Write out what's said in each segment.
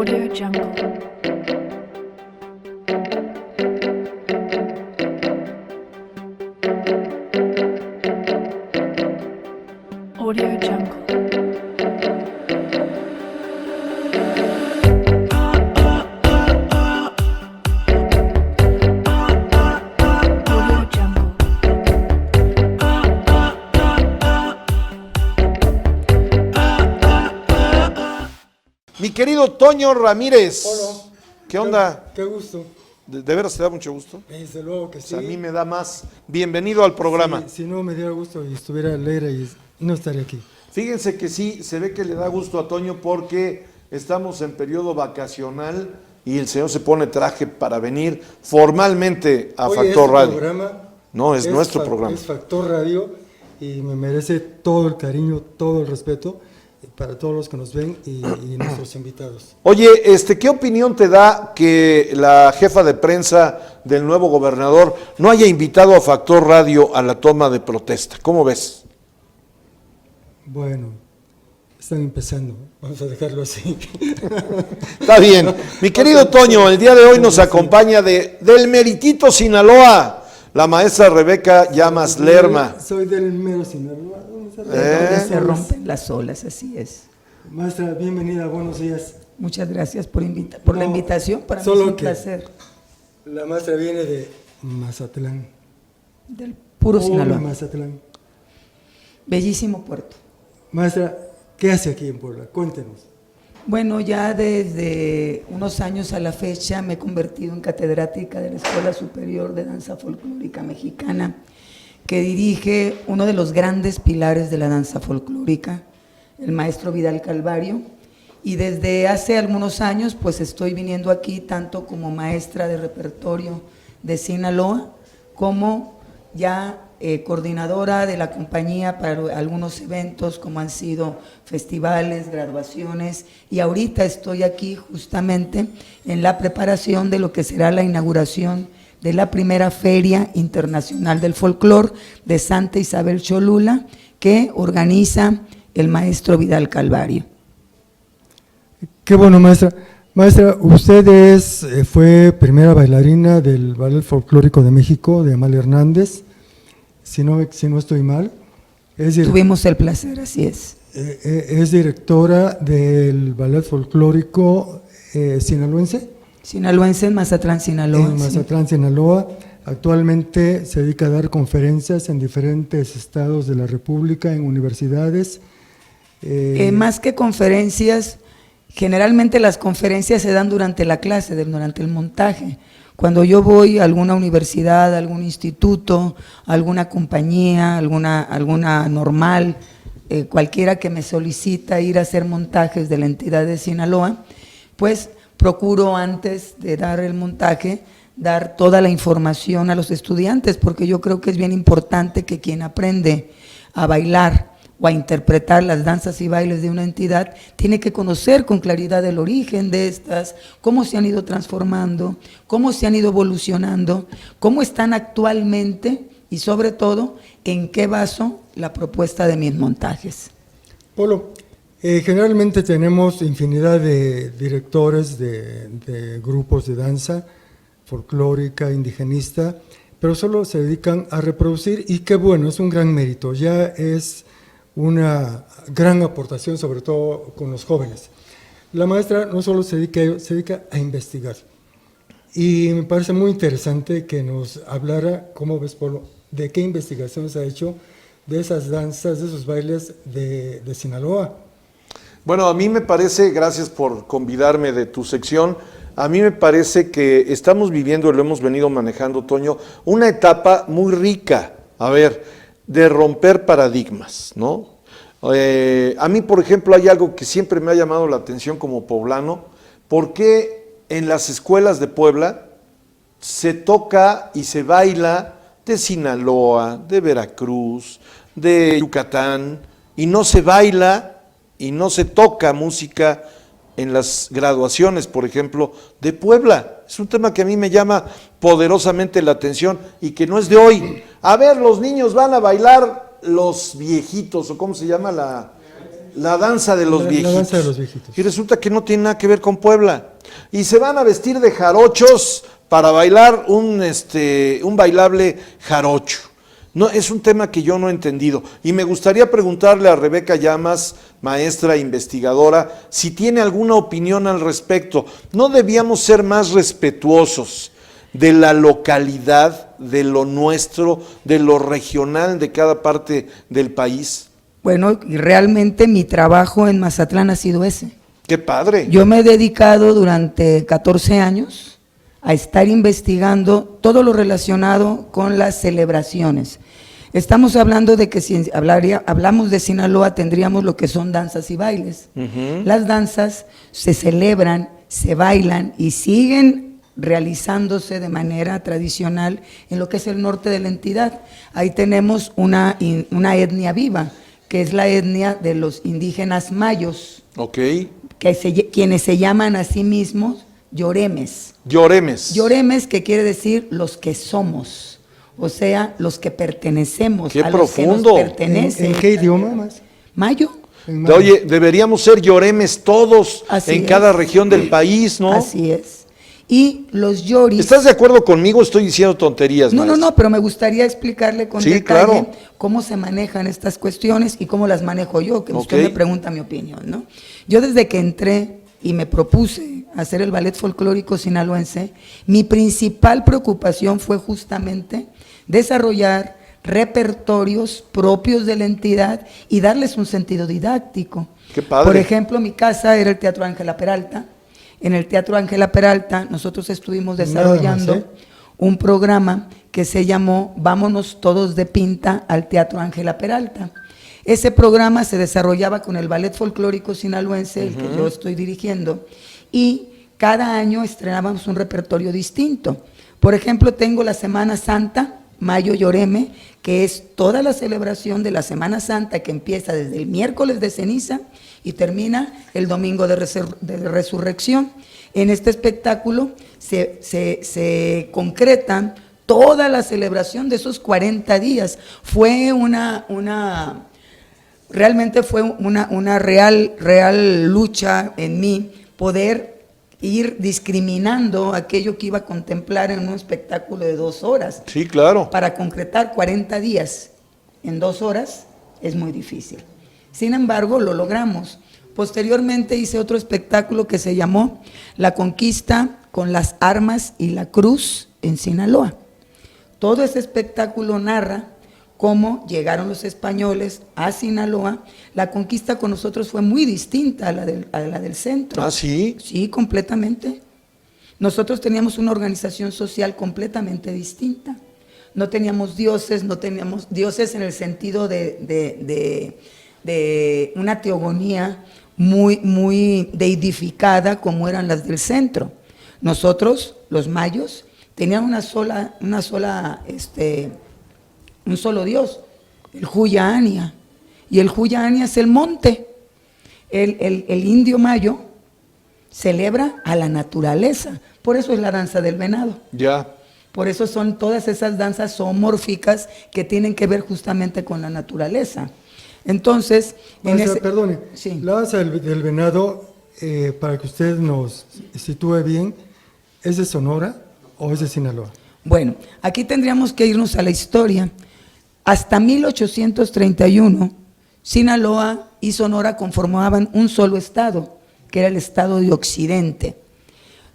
Audio Jungle. Audio Jungle. Audio Jungle. Mi querido Toño Ramírez. Hola. ¿Qué onda? Qué gusto. ¿De veras te da mucho gusto? Desde luego que O sí. sea, a mí me da más. Bienvenido al programa. Si no me diera gusto y estuviera alegre y no estaría aquí. Fíjense que sí, se ve que le da gusto a Toño porque estamos en periodo vacacional y el señor se pone traje para venir formalmente a Oye, Factor este Radio. programa No, es nuestro programa. Es Factor Radio y me merece todo el cariño, todo el respeto para todos los que nos ven y nuestros invitados. Oye, ¿qué opinión te da que la jefa de prensa del nuevo gobernador no haya invitado a Factor Radio a la toma de protesta? ¿Cómo ves? Bueno, están empezando. Vamos a dejarlo así. Está bien. Mi querido Toño, el día de hoy nos acompaña del Meritito, Sinaloa, la maestra Rebeca Llamas Lerma. Soy del mero Sinaloa. Donde se rompen las olas, así es. Maestra, bienvenida, buenos días. Muchas gracias por la No, invitación, para mí es solo un que- placer. La maestra viene de Mazatlán. Del puro Hola, Sinaloa. Mazatlán. Bellísimo puerto. Maestra, ¿qué hace aquí en Puebla? Cuéntenos. Bueno, ya desde unos años a la fecha me he convertido en catedrática de la Escuela Superior de Danza Folclórica Mexicana, que dirige uno de los grandes pilares de la danza folclórica, el maestro Vidal Calvario. Y desde hace algunos años pues estoy viniendo aquí tanto como maestra de repertorio de Sinaloa, como ya coordinadora de la compañía para algunos eventos como han sido festivales, graduaciones, y ahorita estoy aquí justamente en la preparación de lo que será la inauguración de la primera Feria Internacional del Folclor de Santa Isabel Cholula, que organiza el maestro Vidal Calvario. Qué bueno, maestra. Maestra, usted fue primera bailarina del Ballet Folclórico de México, de Amalia Hernández, si no estoy mal. Tuvimos el placer, así es. Es directora del Ballet Folclórico sinaloense. Sinaloense en Mazatlán, Sinaloa. En Mazatlán, Sinaloa. Actualmente se dedica a dar conferencias en diferentes estados de la República, en universidades. Más que conferencias, generalmente las conferencias se dan durante la clase, durante el montaje. Cuando yo voy a alguna universidad, a algún instituto, a alguna compañía, alguna normal, cualquiera que me solicita ir a hacer montajes de la entidad de Sinaloa, pues procuro antes de dar el montaje, dar toda la información a los estudiantes, porque yo creo que es bien importante que quien aprende a bailar o a interpretar las danzas y bailes de una entidad, tiene que conocer con claridad el origen de estas, cómo se han ido transformando, cómo se han ido evolucionando, cómo están actualmente y sobre todo en qué baso la propuesta de mis montajes. Polo, generalmente tenemos infinidad de directores de grupos de danza folclórica, indigenista, pero solo se dedican a reproducir y qué bueno, es un gran mérito, ya es una gran aportación, sobre todo con los jóvenes. La maestra no solo se dedica a investigar. Y me parece muy interesante que nos hablara, ¿cómo ves, Polo?, de qué investigación se ha hecho de esas danzas, de esos bailes de Sinaloa. Bueno, a mí me parece, gracias por convidarme de tu sección, a mí me parece que estamos viviendo, y lo hemos venido manejando, Toño, una etapa muy rica, de romper paradigmas, ¿no? A mí, por ejemplo, hay algo que siempre me ha llamado la atención como poblano, ¿por qué en las escuelas de Puebla se toca y se baila de Sinaloa, de Veracruz, de Yucatán, y no se baila y no se toca música en las graduaciones, por ejemplo, de Puebla? Es un tema que a mí me llama poderosamente la atención y que no es de hoy. A ver, los niños van a bailar los viejitos, o cómo se llama La danza de los La viejitos. danza de los viejitos. Y resulta que no tiene nada que ver con Puebla. Y se van a vestir de jarochos para bailar un bailable jarocho. No, es un tema que yo no he entendido. Y me gustaría preguntarle a Rebeca Llamas, maestra investigadora, si tiene alguna opinión al respecto. ¿No debíamos ser más respetuosos de la localidad, de lo nuestro, de lo regional de cada parte del país? Bueno, y realmente mi trabajo en Mazatlán ha sido ese. ¡Qué padre! Yo me he dedicado durante 14 años a estar investigando todo lo relacionado con las celebraciones. Estamos hablando de que si hablamos de Sinaloa, tendríamos lo que son danzas y bailes. Las danzas se celebran, se bailan y siguen realizándose de manera tradicional en lo que es el norte de la entidad. Ahí tenemos una etnia viva, que es la etnia de los indígenas mayos, Ok. quienes se llaman a sí mismos lloremes. Lloremes. Lloremes, que quiere decir los que somos, o sea, los que pertenecemos, ¡Qué a los que nos profundo! pertenecen. ¿En qué idioma más? Mayo. En mayo. Oye, deberíamos ser lloremes todos Así en es. cada región del país, ¿no? Así es. Y los lloris. ¿Estás de acuerdo conmigo? Estoy diciendo tonterías, No, maestro. pero me gustaría explicarle con Sí, detalle claro. cómo se manejan estas cuestiones y cómo las manejo yo, que usted Ok. me pregunta mi opinión, ¿no? Yo desde que entré y me propuse hacer el ballet folclórico sinaloense, mi principal preocupación fue justamente desarrollar repertorios propios de la entidad y darles un sentido didáctico. Qué padre. Por ejemplo, mi casa era el Teatro Ángela Peralta. En el Teatro Ángela Peralta nosotros estuvimos desarrollando Nada más, un programa que se llamó Vámonos todos de pinta al Teatro Ángela Peralta. Ese programa se desarrollaba con el Ballet Folclórico Sinaloense, el que yo estoy dirigiendo, y cada año estrenábamos un repertorio distinto. Por ejemplo, tengo la Semana Santa, Mayo Lloreme, que es toda la celebración de la Semana Santa que empieza desde el miércoles de ceniza y termina el domingo de resurrección. En este espectáculo se concreta toda la celebración de esos 40 días. Fue realmente fue una real lucha en mí poder ir discriminando aquello que iba a contemplar en un espectáculo de 2 horas. Sí, claro. Para concretar 40 días en 2 horas es muy difícil. Sin embargo, lo logramos. Posteriormente hice otro espectáculo que se llamó La Conquista con las Armas y la Cruz en Sinaloa. Todo ese espectáculo narra cómo llegaron los españoles a Sinaloa. La conquista con nosotros fue muy distinta a la del centro. ¿Ah, sí? Sí, completamente. Nosotros teníamos una organización social completamente distinta. No teníamos dioses en el sentido de una teogonía muy deidificada como eran las del centro. Nosotros, los mayos, tenían un solo Dios, el Huyahania, y el Huyahania es el monte. El indio mayo celebra a la naturaleza, por eso es la danza del venado. Ya. Por eso son todas esas danzas zoomórficas que tienen que ver justamente con la naturaleza. Entonces, Maestra, perdone, sí. la danza del venado, para que usted nos sitúe bien, ¿es de Sonora o es de Sinaloa? Bueno, aquí tendríamos que irnos a la historia. Hasta 1831, Sinaloa y Sonora conformaban un solo estado, que era el estado de Occidente.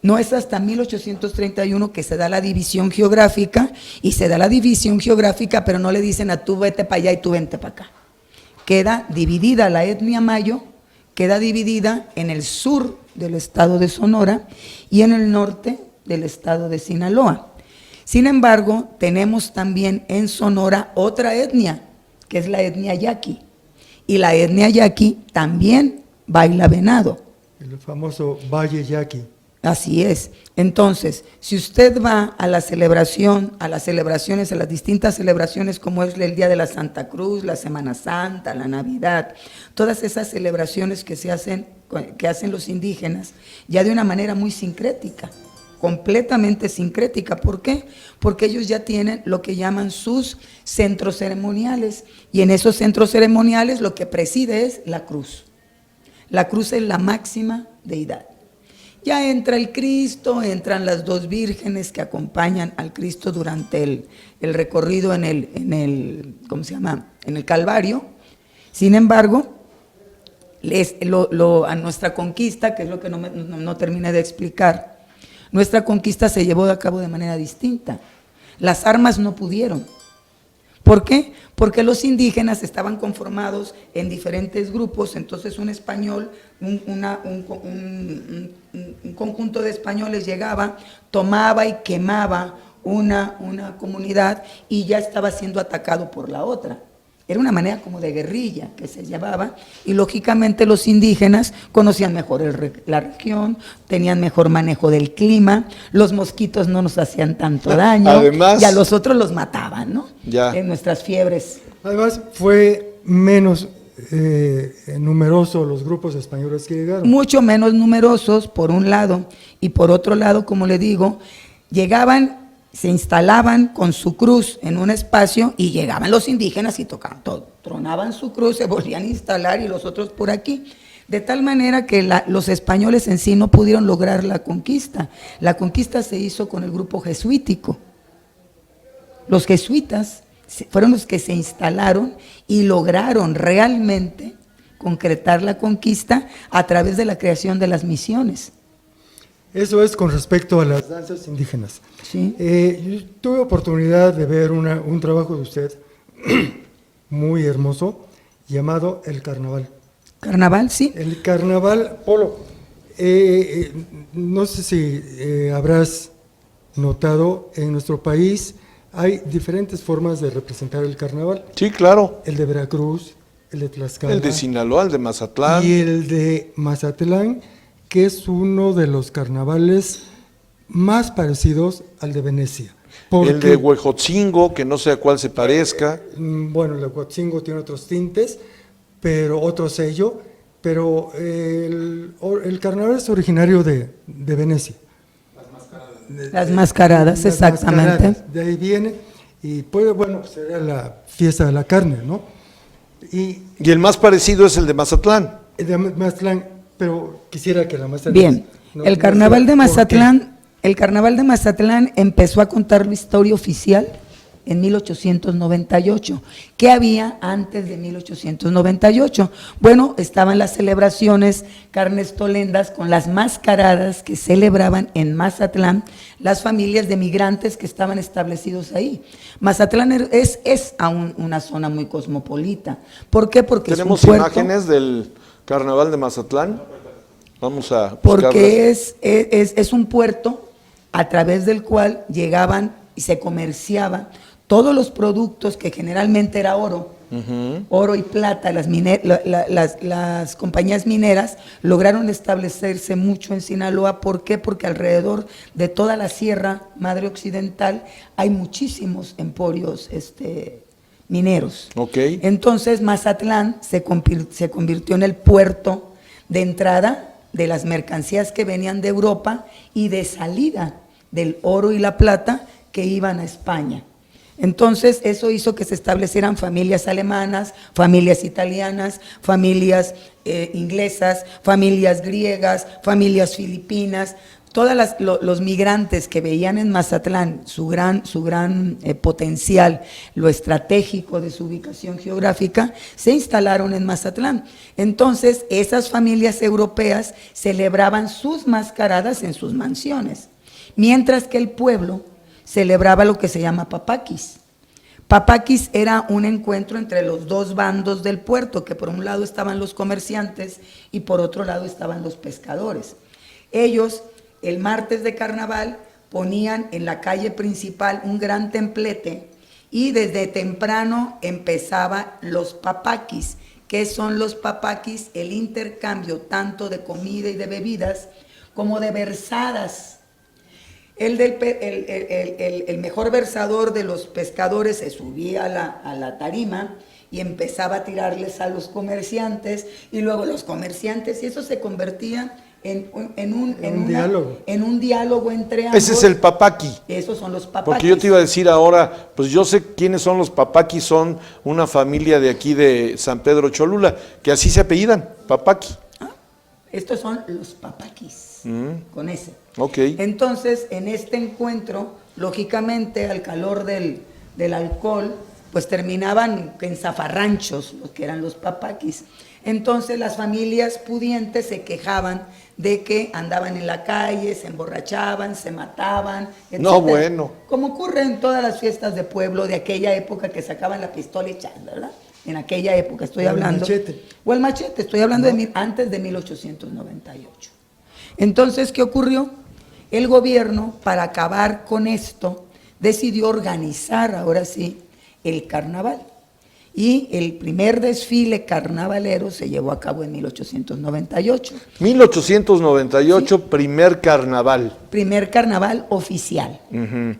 No es hasta 1831 que se da la división geográfica, y se da la división geográfica, pero no le dicen a tú vete para allá y tú vente para acá. Queda dividida la etnia mayo, queda dividida en el sur del estado de Sonora y en el norte del estado de Sinaloa. Sin embargo, tenemos también en Sonora otra etnia, que es la etnia yaqui, y la etnia yaqui también baila venado. El famoso Valle Yaqui. Así es. Entonces, si usted va a la celebración, a las distintas celebraciones como es el Día de la Santa Cruz, la Semana Santa, la Navidad, todas esas celebraciones que hacen los indígenas, ya de una manera muy sincrética, completamente sincrética. ¿Por qué? Porque ellos ya tienen lo que llaman sus centros ceremoniales, y en esos centros ceremoniales lo que preside es la cruz. La cruz es la máxima deidad. Ya entra el Cristo, entran las dos vírgenes que acompañan al Cristo durante el recorrido en el ¿cómo se llama? En el Calvario. Sin embargo, a nuestra conquista, que es lo que no terminé de explicar, nuestra conquista se llevó a cabo de manera distinta. Las armas no pudieron. ¿Por qué? Porque los indígenas estaban conformados en diferentes grupos, entonces un español, un conjunto de españoles llegaba, tomaba y quemaba una comunidad y ya estaba siendo atacado por la otra. Era una manera como de guerrilla que se llevaba y lógicamente los indígenas conocían mejor la región, tenían mejor manejo del clima, los mosquitos no nos hacían tanto daño. Además, y a los otros los mataban, ¿no? Ya. En nuestras fiebres. Además, fue menos numerosos los grupos españoles que llegaron. Mucho menos numerosos, por un lado, y por otro lado, como le digo, llegaban, se instalaban con su cruz en un espacio y llegaban los indígenas y tocaban todo, tronaban su cruz, se volvían a instalar y los otros por aquí. De tal manera que los españoles en sí no pudieron lograr la conquista. La conquista se hizo con el grupo jesuítico. Los jesuitas fueron los que se instalaron y lograron realmente concretar la conquista a través de la creación de las misiones. Eso es con respecto a las danzas indígenas. Sí. Yo tuve oportunidad de ver un trabajo de usted muy hermoso llamado El Carnaval. Carnaval, sí. El Carnaval, Polo, no sé si habrás notado, en nuestro país hay diferentes formas de representar el carnaval. Sí, claro. El de Veracruz, el de Tlaxcala. El de Sinaloa, el de Mazatlán. Y el de Mazatlán, que es uno de los carnavales más parecidos al de Venecia. El de Huejotzingo, que no sé a cuál se parezca. Bueno, el de Huejotzingo tiene otros tintes, pero otro sello, pero el carnaval es originario de Venecia. Las mascaradas, exactamente. Mascaradas, de ahí viene, y pues bueno, sería la fiesta de la carne, ¿no? Y el más parecido es el de Mazatlán. El de Mazatlán, pero quisiera que la maestra... Bien, no, el carnaval de Mazatlán, empezó a contar la historia oficial en 1898. ¿Qué había antes de 1898? Bueno, estaban las celebraciones carnestolendas con las mascaradas que celebraban en Mazatlán las familias de migrantes que estaban establecidos ahí. Mazatlán es aún una zona muy cosmopolita. ¿Por qué? Porque ¿tenemos es un puerto, imágenes del carnaval de Mazatlán? Vamos a buscarlas. porque es un puerto a través del cual llegaban y se comerciaban todos los productos que generalmente era oro, oro y plata. Las compañías mineras lograron establecerse mucho en Sinaloa. ¿Por qué? Porque alrededor de toda la Sierra Madre Occidental hay muchísimos emporios mineros. Okay. Entonces Mazatlán se convirtió en el puerto de entrada de las mercancías que venían de Europa y de salida del oro y la plata que iban a España. Entonces eso hizo que se establecieran familias alemanas, familias italianas, familias inglesas, familias griegas, familias filipinas. Todos los migrantes que veían en Mazatlán su gran potencial, lo estratégico de su ubicación geográfica, se instalaron en Mazatlán. Entonces esas familias europeas celebraban sus mascaradas en sus mansiones, mientras que el pueblo celebraba lo que se llama papaquis. Papaquis era un encuentro entre los dos bandos del puerto, que por un lado estaban los comerciantes y por otro lado estaban los pescadores. Ellos, el martes de carnaval, ponían en la calle principal un gran templete y desde temprano empezaba los papaquis. ¿Qué son los papaquis? El intercambio tanto de comida y de bebidas como de versadas. El mejor versador de los pescadores se subía a la tarima y empezaba a tirarles a los comerciantes, y luego los comerciantes, y eso se convertía en un diálogo entre ambos. Ese es el papaqui. Esos son los papaquis. Porque yo te iba a decir ahora, pues yo sé quiénes son los papaquis, son una familia de aquí de San Pedro Cholula, que así se apellidan, papaqui. Estos son los papaquis, con ese. Ok. Entonces, en este encuentro, lógicamente, al calor del alcohol, pues terminaban en zafarranchos, los que eran los papaquis. Entonces, las familias pudientes se quejaban de que andaban en la calle, se emborrachaban, se mataban, etc. No, bueno. Como ocurre en todas las fiestas de pueblo de aquella época que sacaban la pistola y echando, ¿verdad? En aquella época estoy hablando. Machete. O el machete, estoy hablando de antes de 1898. Entonces, ¿qué ocurrió? El gobierno, para acabar con esto, decidió organizar, ahora sí, el carnaval. Y el primer desfile carnavalero se llevó a cabo en 1898. 1898, sí. Primer carnaval. Primer carnaval oficial,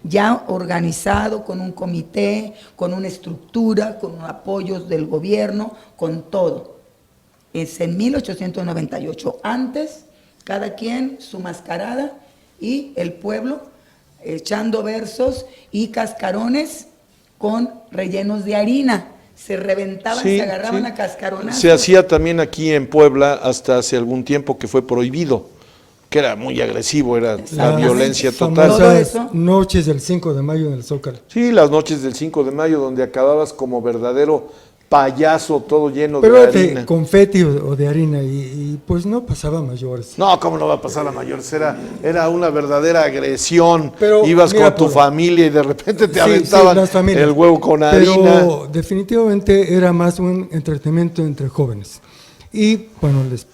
ya organizado con un comité, con una estructura, con apoyos del gobierno, con todo. Es en 1898. Antes, cada quien su mascarada y el pueblo echando versos y cascarones con rellenos de harina. Se reventaban, sí, se agarraban sí. a cascaronazos. Se hacía también aquí en Puebla hasta hace algún tiempo que fue prohibido, que era muy agresivo, era la violencia total. Todo eso. Noches del 5 de mayo en el Zócalo. Sí, las noches del 5 de mayo donde acababas como verdadero payaso todo lleno Pero de harina. de confeti o de harina y pues no pasaba mayores. No, ¿cómo no va a pasar a mayores? Era una verdadera agresión. Pero, ibas mira, con tu Pablo, familia y de repente te sí, aventaban las familias. el huevo con harina. Pero definitivamente era más un entretenimiento entre jóvenes. Y bueno, les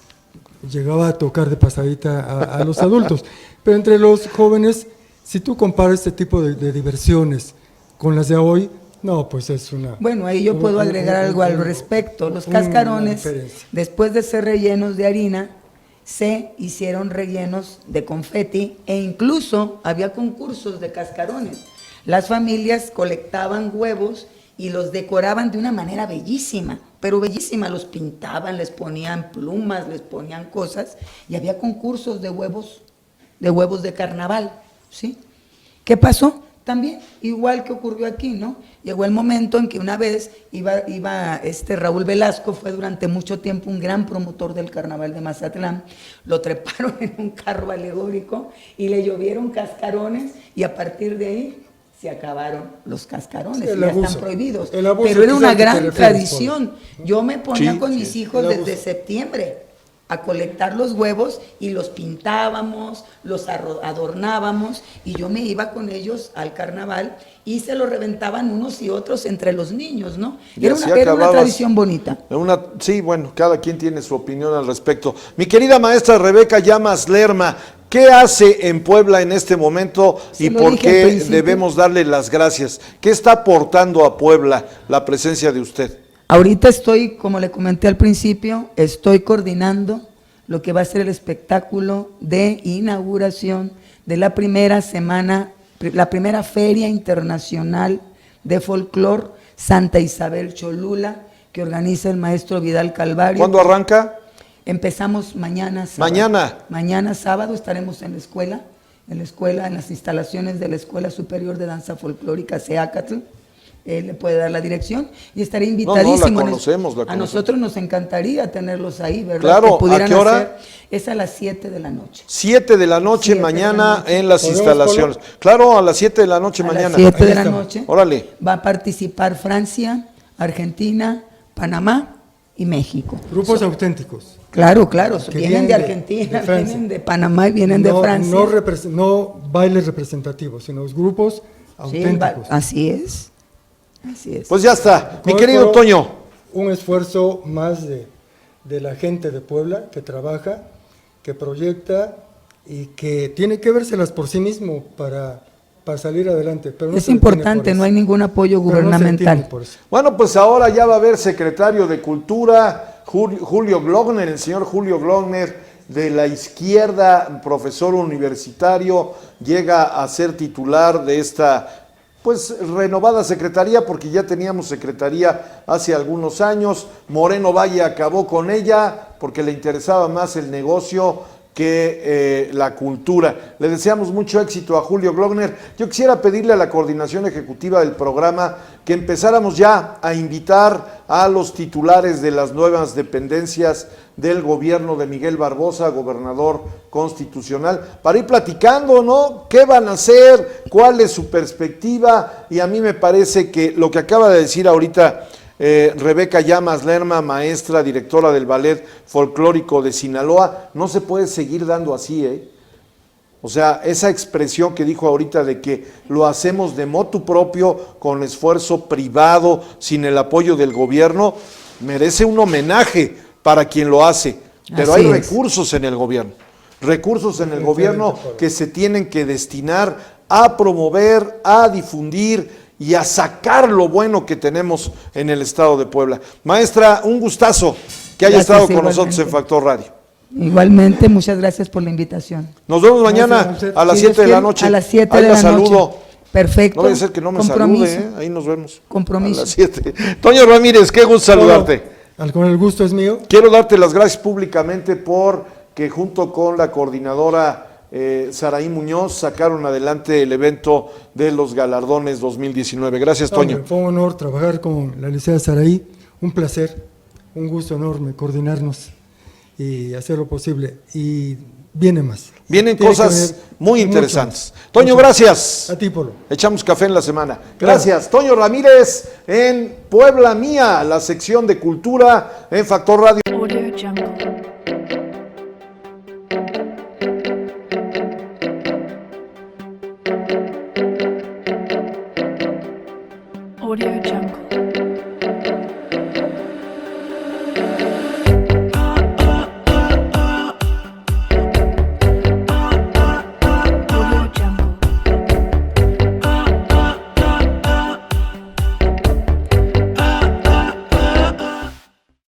llegaba a tocar de pasadita a los adultos. Pero entre los jóvenes, si tú comparas este tipo de diversiones con las de hoy, no, pues es una... Bueno, ahí yo puedo agregar algo al respecto. Los cascarones, después de ser rellenos de harina, se hicieron rellenos de confeti e incluso había concursos de cascarones. Las familias colectaban huevos y los decoraban de una manera bellísima, pero bellísima. Los pintaban, les ponían plumas, les ponían cosas y había concursos de huevos de carnaval, ¿sí? ¿Qué pasó? También, igual que ocurrió aquí, ¿no? Llegó el momento en que una vez iba Raúl Velasco, fue durante mucho tiempo un gran promotor del carnaval de Mazatlán, lo treparon en un carro alegórico y le llovieron cascarones y a partir de ahí se acabaron los cascarones, sí, ya abuso, están prohibidos. El abuso, pero era una gran refieres, tradición. Yo me ponía sí, con sí, mis hijos desde septiembre a colectar los huevos y los pintábamos, los adornábamos y yo me iba con ellos al carnaval y se lo reventaban unos y otros entre los niños, ¿no? Era una tradición bonita. Sí, bueno, cada quien tiene su opinión al respecto. Mi querida maestra Rebeca Llamas Lerma, ¿qué hace en Puebla en este momento y por qué debemos darle las gracias? ¿Qué está aportando a Puebla la presencia de usted? Ahorita estoy, como le comenté al principio, estoy coordinando lo que va a ser el espectáculo de inauguración de la primera semana, la primera Feria Internacional de Folclor Santa Isabel Cholula, que organiza el maestro Vidal Calvario. ¿Cuándo arranca? Empezamos mañana sábado. ¿Mañana? Mañana sábado estaremos en las instalaciones de la Escuela Superior de Danza Folclórica Seacatl. Él le puede dar la dirección y estaré invitadísimo. No, la conocemos. A nosotros nos encantaría tenerlos ahí, ¿verdad? Claro, que ¿a qué hora? Hacer, es a las 7 de la noche. 7 de la noche mañana en las instalaciones. Claro, a las 7 de la noche mañana. A las 7 de la noche. Órale. Va a participar Francia, Argentina, Panamá y México. Grupos auténticos. Claro, vienen de Argentina, vienen de Panamá y vienen de Francia. No bailes representativos, sino los grupos auténticos. Así es. Así es. Pues ya está, mi querido Toño. Un esfuerzo más de la gente de Puebla que trabaja, que proyecta y que tiene que vérselas por sí mismo para salir adelante. Pero no es importante, no hay ningún apoyo gubernamental. Bueno, pues ahora ya va a haber secretario de Cultura, Julio Glogner, el señor Julio Glogner, de la izquierda, profesor universitario, llega a ser titular de esta renovada secretaría, porque ya teníamos secretaría hace algunos años. Moreno Valle acabó con ella porque le interesaba más el negocio que la cultura. Le deseamos mucho éxito a Julio Glockner. Yo quisiera pedirle a la coordinación ejecutiva del programa que empezáramos ya a invitar a los titulares de las nuevas dependencias del gobierno de Miguel Barbosa, gobernador constitucional, para ir platicando, ¿no? ¿Qué van a hacer? ¿Cuál es su perspectiva? Y a mí me parece que lo que acaba de decir ahorita Rebeca Llamas Lerma, maestra, directora del Ballet Folclórico de Sinaloa, no se puede seguir dando así, ¿eh? O sea, esa expresión que dijo ahorita de que lo hacemos de motu propio, con esfuerzo privado, sin el apoyo del gobierno, merece un homenaje para quien lo hace. Pero Así hay es. recursos en el gobierno, recursos en el gobierno que se tienen que destinar a promover, a difundir y a sacar lo bueno que tenemos en el estado de Puebla. Maestra, un gustazo que haya Gracias, estado con igualmente. nosotros en Factor Radio. Igualmente, muchas gracias por la invitación. Nos vemos mañana Gracias a usted. a las Si 7 Dios de la quiere, noche. a las 7 Ahí de la la saludo. noche. Perfecto. No vaya a ser que no me Compromiso. salude, ¿eh? Ahí nos vemos. Compromiso. A las 7. Toño Ramírez, qué gusto saludarte. Con el gusto es mío. Quiero darte las gracias públicamente por que junto con la coordinadora Saraí Muñoz sacaron adelante el evento de los galardones 2019. Gracias, Toño. Hombre, fue un honor trabajar con la licenciada Saraí, un placer, un gusto enorme coordinarnos y hacer lo posible. Y viene más. Vienen Tiene que cosas venir muy mucho interesantes. más. Toño, Mucho. gracias. A ti, Polo. Echamos café en la semana. Gracias. Toño Ramírez en Puebla Mía, la sección de cultura en Factor Radio. Audio Jungle. Audio Jungle.